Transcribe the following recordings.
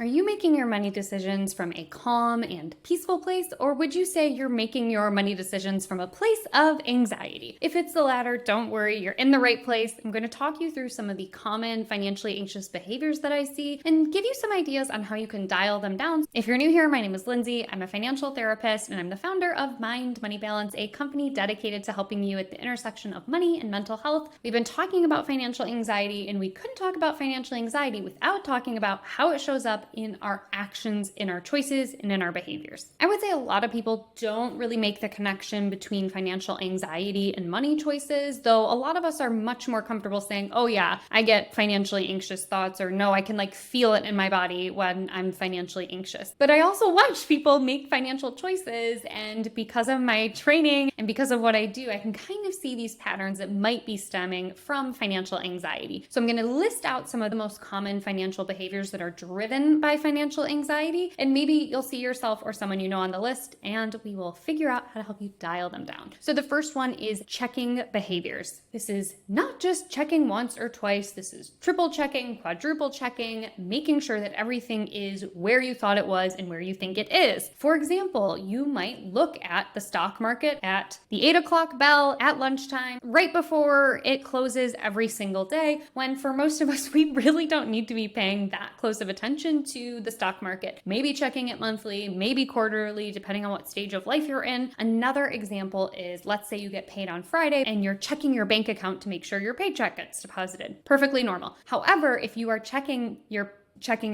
you making your money decisions from a calm and peaceful place, or would you say you're making your money decisions from a place of anxiety? If it's the latter, don't worry, you're in the right place. I'm going to talk you through some of the common financially anxious behaviors that I see and give you some ideas on how you can dial them down. If you're new here, my name is Lindsay. I'm a financial therapist and I'm the founder of Mind Money Balance, a company dedicated to helping you at the intersection of money and mental health. We've been talking about financial anxiety, and we couldn't talk about financial anxiety without talking about how it shows up in our actions, in our choices, and in our behaviors. I would say a lot of people don't really make the connection between financial anxiety and money choices, though a lot of us are much more comfortable saying, oh yeah, I get financially anxious thoughts, or no, I can feel it in my body when I'm financially anxious. But I also watch people make financial choices, and because of my training and because of what I do, I can kind of see these patterns that might be stemming from financial anxiety. So I'm going to list out some of the most common financial behaviors that are driven by financial anxiety, and maybe you'll see yourself or someone you know on the list, and we will figure out how to help you dial them down. So the first one is checking behaviors. This is not just checking once or twice. This is triple checking, quadruple checking, making sure that everything is where you thought it was and where you think it is. For example, you might look at the stock market at the 8 o'clock bell at lunchtime, right before it closes every single day, when for most of us, we really don't need to be paying that close of attention to the stock market. Maybe checking it monthly, maybe quarterly, depending on what stage of life you're in. Another example is, let's say you get paid on Friday and you're checking your bank account to make sure your paycheck gets deposited. Perfectly normal. However, if you are checking your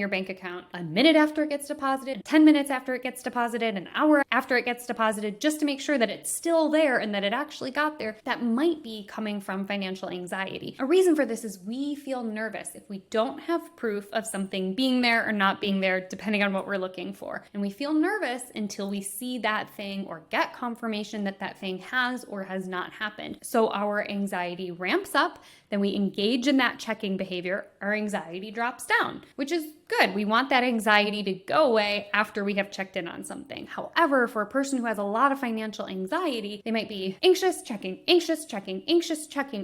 bank account a minute after it gets deposited, 10 minutes after it gets deposited, an hour after it gets deposited, just to make sure that it's still there and that it actually got there, that might be coming from financial anxiety. A reason for this is we feel nervous if we don't have proof of something being there or not being there, depending on what we're looking for. And we feel nervous until we see that thing or get confirmation that that thing has or has not happened. So our anxiety ramps up, then we engage in that checking behavior, our anxiety drops down, which is good. We want that anxiety to go away after we have checked in on something. However, for a person who has a lot of financial anxiety, they might be anxious checking,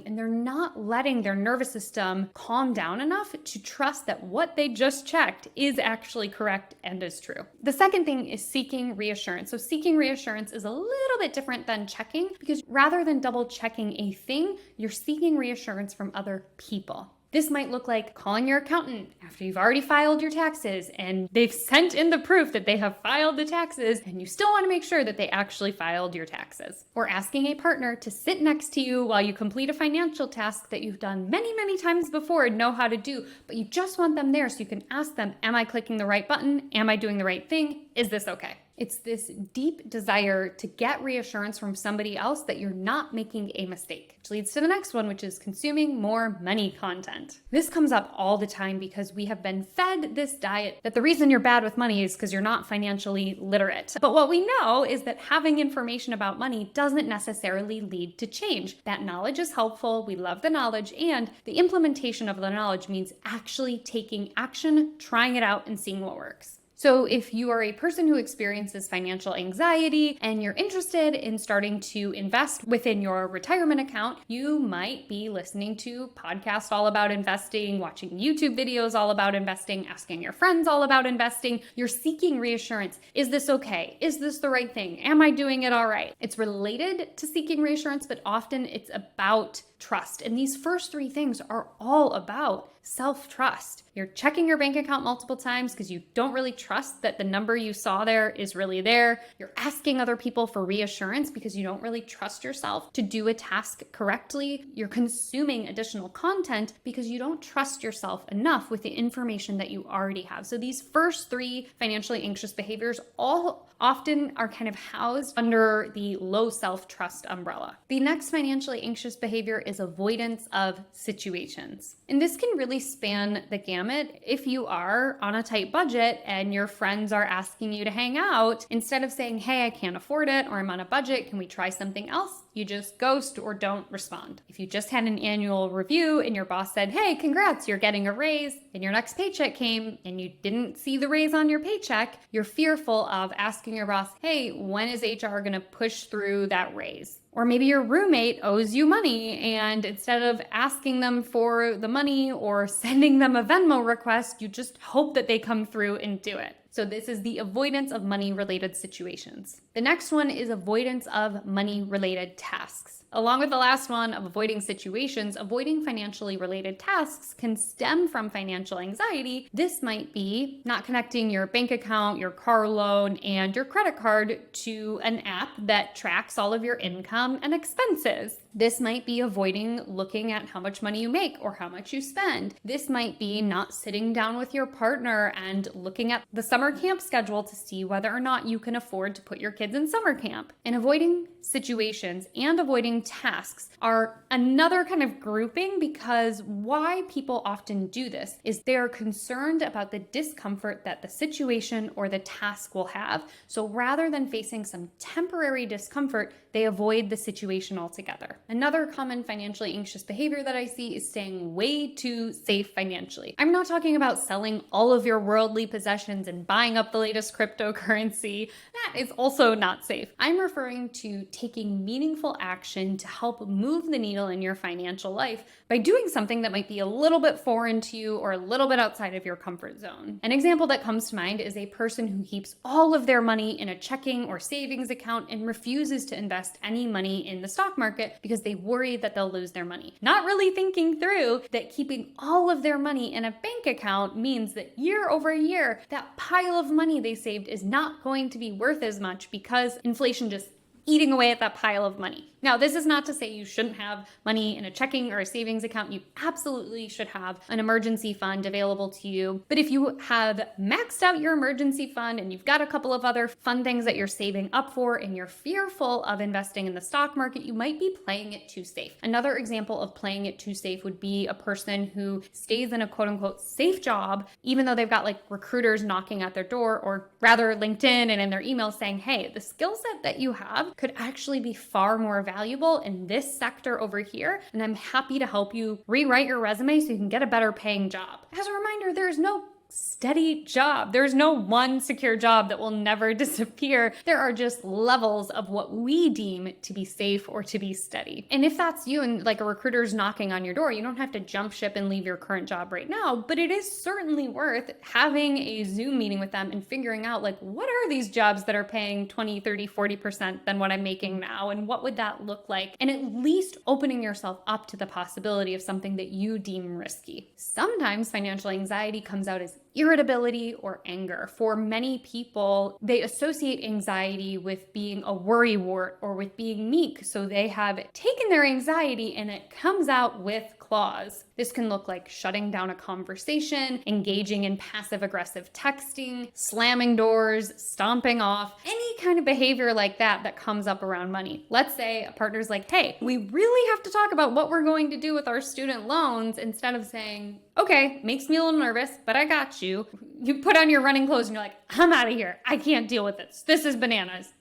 and they're not letting their nervous system calm down enough to trust that what they just checked is actually correct and is true. The second thing is seeking reassurance. So seeking reassurance is a little bit different than checking, because rather than double checking a thing, you're seeking reassurance from other people. This might look like calling your accountant after you've already filed your taxes and they've sent in the proof that they have filed the taxes, and you still want to make sure that they actually filed your taxes. Or asking a partner to sit next to you while you complete a financial task that you've done many, many times before and know how to do, but you just want them there so you can ask them, am I clicking the right button? Am I doing the right thing? Is this okay? It's this deep desire to get reassurance from somebody else that you're not making a mistake, which leads to the next one, which is consuming more money content. This comes up all the time because we have been fed this diet that the reason you're bad with money is because you're not financially literate. But what we know is that having information about money doesn't necessarily lead to change. That knowledge is helpful. We love the knowledge, and the implementation of the knowledge means actually taking action, trying it out, and seeing what works. So if you are a person who experiences financial anxiety and you're interested in starting to invest within your retirement account, you might be listening to podcasts all about investing, watching YouTube videos all about investing, asking your friends all about investing. You're seeking reassurance. Is this okay? Is this the right thing? Am I doing it all right? It's related to seeking reassurance, but often it's about trust. And these first three things are all about self-trust. You're checking your bank account multiple times because you don't really trust that the number you saw there is really there. You're asking other people for reassurance because you don't really trust yourself to do a task correctly. You're consuming additional content because you don't trust yourself enough with the information that you already have. So these first three financially anxious behaviors all often are kind of housed under the low self-trust umbrella. The next financially anxious behavior is avoidance of situations. And this can really span the gamut. If you are on a tight budget and your friends are asking you to hang out, instead of saying, hey, I can't afford it, or I'm on a budget, can we try something else? you just ghost or don't respond. If you just had an annual review and your boss said, hey, congrats, you're getting a raise, and your next paycheck came and you didn't see the raise on your paycheck, you're fearful of asking your boss, hey, when is HR going to push through that raise? Or maybe your roommate owes you money, and instead of asking them for the money or sending them a Venmo request, you just hope that they come through and do it. So this is the avoidance of money-related situations. The next one is avoidance of money-related tasks. Along with the last one of avoiding situations, avoiding financially related tasks can stem from financial anxiety. This might be not connecting your bank account, your car loan, and your credit card to an app that tracks all of your income and expenses. This might be avoiding looking at how much money you make or how much you spend. This might be not sitting down with your partner and looking at the summer camp schedule to see whether or not you can afford to put your kids in summer camp. And avoiding situations and avoiding tasks are another kind of grouping, because why people often do this is they're concerned about the discomfort that the situation or the task will have. So rather than facing some temporary discomfort, they avoid the situation altogether. Another common financially anxious behavior that I see is staying way too safe financially. I'm not talking about selling all of your worldly possessions and buying up the latest cryptocurrency. That is also not safe. I'm referring to taking meaningful action to help move the needle in your financial life by doing something that might be a little bit foreign to you or a little bit outside of your comfort zone. An example that comes to mind is a person who keeps all of their money in a checking or savings account and refuses to invest any money in the stock market because they worry that they'll lose their money. Not really thinking through that keeping all of their money in a bank account means that year over year, that pile of money they saved is not going to be worth as much because inflation just eating away at that pile of money. Now, this is not to say you shouldn't have money in a checking or a savings account. You absolutely should have an emergency fund available to you. But if you have maxed out your emergency fund and you've got a couple of other fun things that you're saving up for and you're fearful of investing in the stock market, you might be playing it too safe. Another example of playing it too safe would be a person who stays in a quote unquote safe job, even though they've got like recruiters knocking at their door, or rather LinkedIn and in their email saying, hey, the skill set that you have could actually be far more valuable in this sector over here, and I'm happy to help you rewrite your resume so you can get a better paying job. As a reminder, there's no steady job. There's no one secure job that will never disappear. There are just levels of what we deem to be safe or to be steady. And if that's you and like a recruiter's knocking on your door, you don't have to jump ship and leave your current job right now, but it is certainly worth having a Zoom meeting with them and figuring out like, what are these jobs that are paying 20, 30, 40% than what I'm making now? And what would that look like? And at least opening yourself up to the possibility of something that you deem risky. Sometimes financial anxiety comes out as irritability or anger. For many people, they associate anxiety with being a worrywart or with being meek. So they have taken their anxiety and it comes out with clause. This can look like shutting down a conversation, engaging in passive-aggressive texting, slamming doors, stomping off, any kind of behavior like that that comes up around money. Let's say a partner's like, hey, we really have to talk about what we're going to do with our student loans, instead of saying, okay, makes me a little nervous, but I got you. You put on your running clothes and you're like, I'm out of here. I can't deal with this. This is bananas.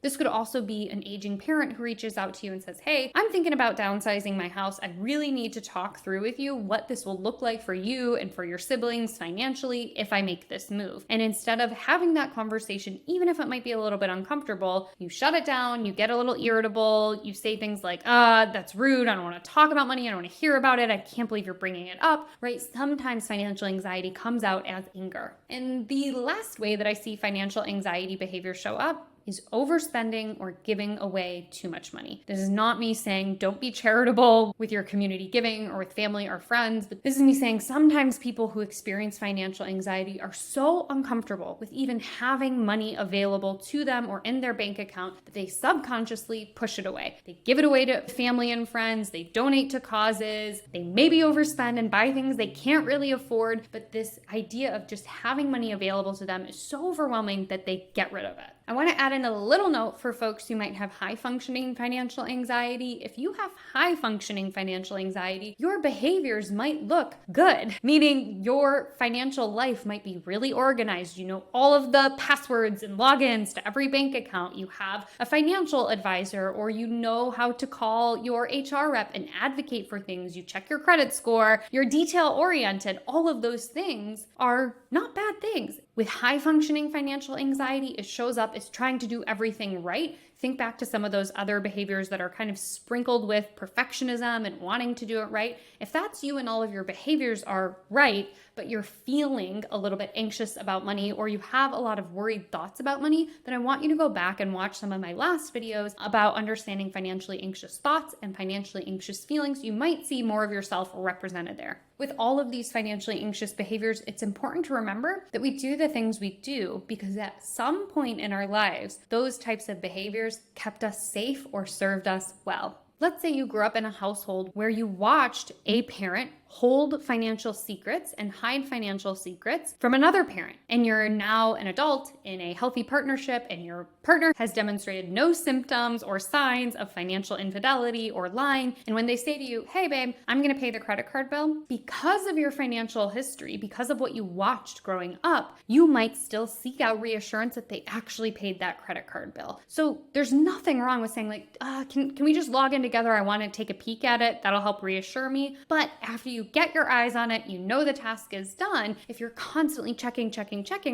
This could also be an aging parent who reaches out to you and says, hey, I'm thinking about downsizing my house. I really need to talk through with you what this will look like for you and for your siblings financially if I make this move. And instead of having that conversation, even if it might be a little bit uncomfortable, you shut it down, you get a little irritable, you say things like, that's rude. I don't want to talk about money. I don't want to hear about it. I can't believe you're bringing it up, right? Sometimes financial anxiety comes out as anger. And the last way that I see financial anxiety behavior show up is overspending or giving away too much money. This is not me saying don't be charitable with your community giving or with family or friends, but this is me saying sometimes people who experience financial anxiety are so uncomfortable with even having money available to them or in their bank account that they subconsciously push it away. They give it away to family and friends, they donate to causes, they maybe overspend and buy things they can't really afford, but this idea of just having money available to them is so overwhelming that they get rid of it. I want to add in a little note for folks who might have high functioning financial anxiety. If you have high functioning financial anxiety, your behaviors might look good, meaning your financial life might be really organized. You know all of the passwords and logins to every bank account. You have a financial advisor, or you know how to call your HR rep and advocate for things. You check your credit score, you're detail oriented. All of those things are not bad things. With high functioning financial anxiety, it shows up as trying to do everything right. Think back to some of those other behaviors that are kind of sprinkled with perfectionism and wanting to do it right. If that's you and all of your behaviors are right, but you're feeling a little bit anxious about money, or you have a lot of worried thoughts about money, then I want you to go back and watch some of my last videos about understanding financially anxious thoughts and financially anxious feelings. You might see more of yourself represented there. With all of these financially anxious behaviors, it's important to remember that we do the things we do because at some point in our lives, those types of behaviors kept us safe or served us well. Let's say you grew up in a household where you watched a parent hold financial secrets and hide financial secrets from another parent. And you're now an adult in a healthy partnership, and your partner has demonstrated no symptoms or signs of financial infidelity or lying. And when they say to you, hey babe, I'm going to pay the credit card bill, because of your financial history, because of what you watched growing up, you might still seek out reassurance that they actually paid that credit card bill. So there's nothing wrong with saying like, can we just log in together? I want to take a peek at it. That'll help reassure me. But after you get your eyes on it, you know the task is done. If you're constantly checking,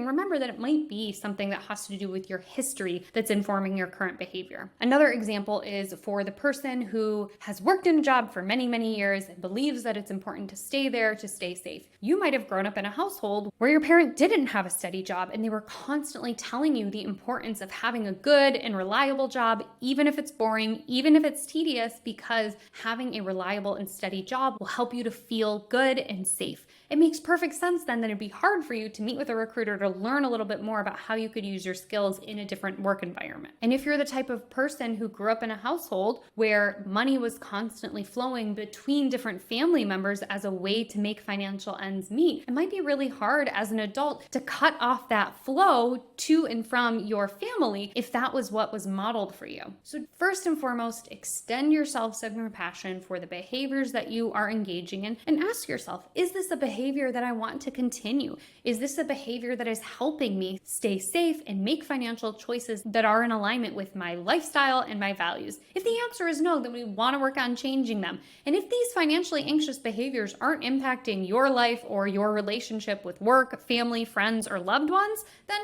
remember that it might be something that has to do with your history that's informing your current behavior. Another example is for the person who has worked in a job for many, many years and believes that it's important to stay there to stay safe. You might have grown up in a household where your parent didn't have a steady job and they were constantly telling you the importance of having a good and reliable job, even if it's boring, even if it's tedious, because having a reliable and steady job will help you to feel good and safe. It makes perfect sense then that it'd be hard for you to meet with a recruiter to learn a little bit more about how you could use your skills in a different work environment. And if you're the type of person who grew up in a household where money was constantly flowing between different family members as a way to make financial ends meet, it might be really hard as an adult to cut off that flow to and from your family if that was what was modeled for you. So first and foremost, extend yourself some compassion for the behaviors that you are engaging in and ask yourself, is this a behavior that I want to continue? Is this a behavior that is helping me stay safe and make financial choices that are in alignment with my lifestyle and my values? If the answer is no, then we want to work on changing them. And if these financially anxious behaviors aren't impacting your life or your relationship with work, family, friends, or loved ones, then,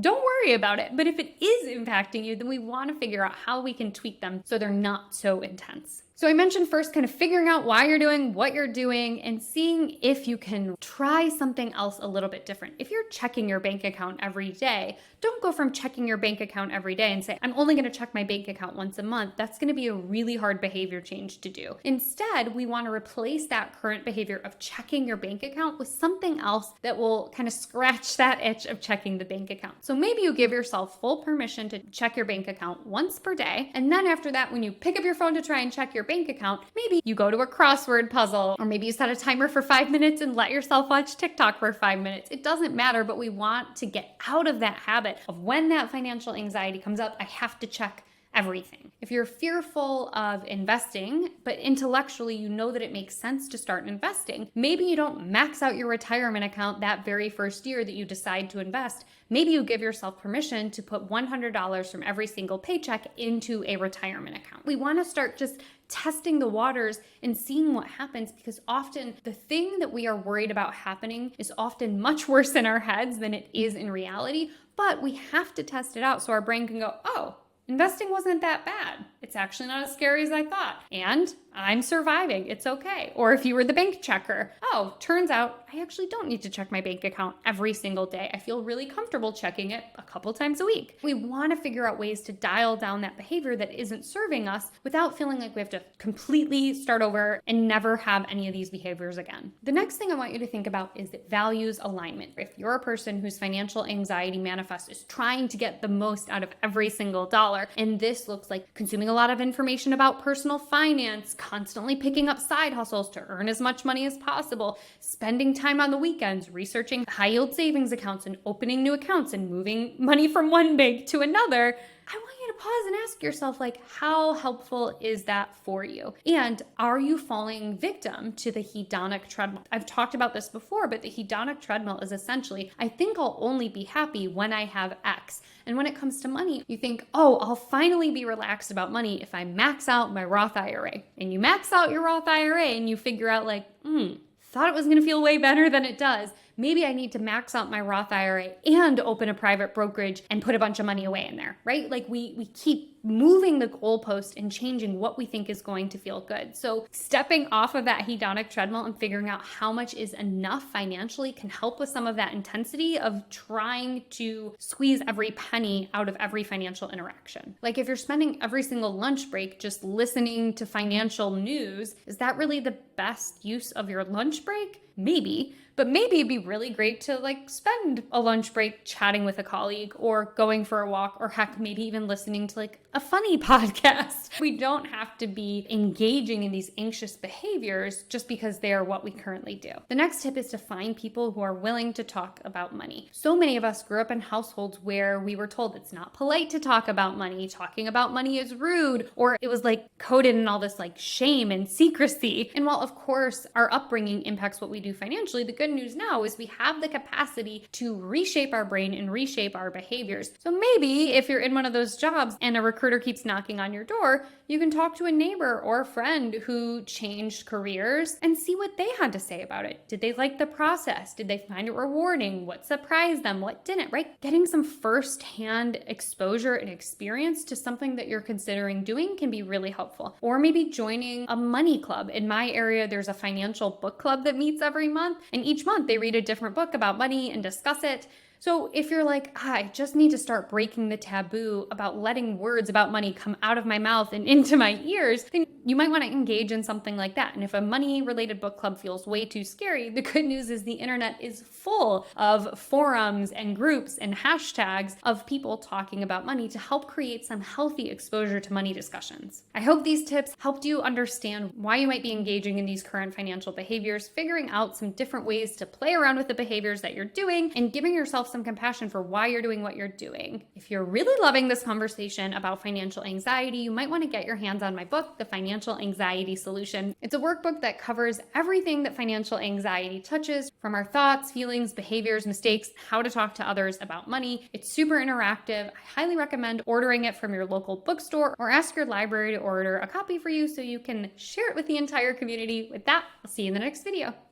don't worry about it. But if it is impacting you, then we want to figure out how we can tweak them so they're not so intense. So I mentioned first kind of figuring out why you're doing what you're doing and seeing if you can try something else a little bit different. If you're checking your bank account every day, don't go from checking your bank account every day and say, I'm only going to check my bank account once a month. That's going to be a really hard behavior change to do. Instead, we want to replace that current behavior of checking your bank account with something else that will kind of scratch that itch of checking the bank account. So maybe you give yourself full permission to check your bank account once per day. And then after that, when you pick up your phone to try and check your bank account, maybe you go to a crossword puzzle, or maybe you set a timer for 5 minutes and let yourself watch TikTok for 5 minutes. It doesn't matter, but we want to get out of that habit of when that financial anxiety comes up, I have to check everything. If you're fearful of investing, but intellectually you know that it makes sense to start investing, maybe you don't max out your retirement account that very first year that you decide to invest. Maybe you give yourself permission to put $100 from every single paycheck into a retirement account. We want to start just testing the waters and seeing what happens, because often the thing that we are worried about happening is often much worse in our heads than it is in reality, but we have to test it out so our brain can go, oh, investing wasn't that bad. It's actually not as scary as I thought. And I'm surviving. It's okay. Or if you were the bank checker, oh, turns out I actually don't need to check my bank account every single day. I feel really comfortable checking it a couple times a week. We want to figure out ways to dial down that behavior that isn't serving us without feeling like we have to completely start over and never have any of these behaviors again. The next thing I want you to think about is values alignment. If you're a person whose financial anxiety manifest is trying to get the most out of every single dollar, and this looks like consuming a lot of information about personal finance, constantly picking up side hustles to earn as much money as possible, spending time time on the weekends researching high yield savings accounts and opening new accounts and moving money from one bank to another, I want you to pause and ask yourself, like, how helpful is that for you? And are you falling victim to the hedonic treadmill? I've talked about this before, but the hedonic treadmill is essentially, I think I'll only be happy when I have X. And when it comes to money, you think, oh, I'll finally be relaxed about money if I max out my Roth IRA. And you max out your Roth IRA and you figure out like, thought it was going to feel way better than it does. Maybe I need to max out my Roth IRA and open a private brokerage and put a bunch of money away in there, right? Like we keep moving the goalpost and changing what we think is going to feel good. So stepping off of that hedonic treadmill and figuring out how much is enough financially can help with some of that intensity of trying to squeeze every penny out of every financial interaction. Like if you're spending every single lunch break just listening to financial news, is that really the best use of your lunch break? Maybe. But maybe it'd be really great to like spend a lunch break chatting with a colleague or going for a walk, or heck, maybe even listening to like a funny podcast. We don't have to be engaging in these anxious behaviors just because they are what we currently do. The next tip is to find people who are willing to talk about money. So many of us grew up in households where we were told it's not polite to talk about money. Talking about money is rude, or it was like coded in all this like shame and secrecy. And while of course our upbringing impacts what we do financially, the good news now is we have the capacity to reshape our brain and reshape our behaviors. So maybe if you're in one of those jobs and a recruiter keeps knocking on your door, you can talk to a neighbor or a friend who changed careers and see what they had to say about it. Did they like the process? Did they find it rewarding? What surprised them? What didn't, right? Getting some firsthand exposure and experience to something that you're considering doing can be really helpful. Or maybe joining a money club. In my area, there's a financial book club that meets every month, and each month they read a different book about money and discuss it. So if you're like, I just need to start breaking the taboo about letting words about money come out of my mouth and into my ears, then you might want to engage in something like that. And if a money-related book club feels way too scary, the good news is the internet is full of forums and groups and hashtags of people talking about money to help create some healthy exposure to money discussions. I hope these tips helped you understand why you might be engaging in these current financial behaviors, figuring out some different ways to play around with the behaviors that you're doing, and giving yourself some compassion for why you're doing what you're doing. If you're really loving this conversation about financial anxiety, you might want to get your hands on my book, The Financial Anxiety Solution. It's a workbook that covers everything that financial anxiety touches, from our thoughts, feelings, behaviors, mistakes, how to talk to others about money. It's super interactive. I highly recommend ordering it from your local bookstore or ask your library to order a copy for you so you can share it with the entire community. With that, I'll see you in the next video.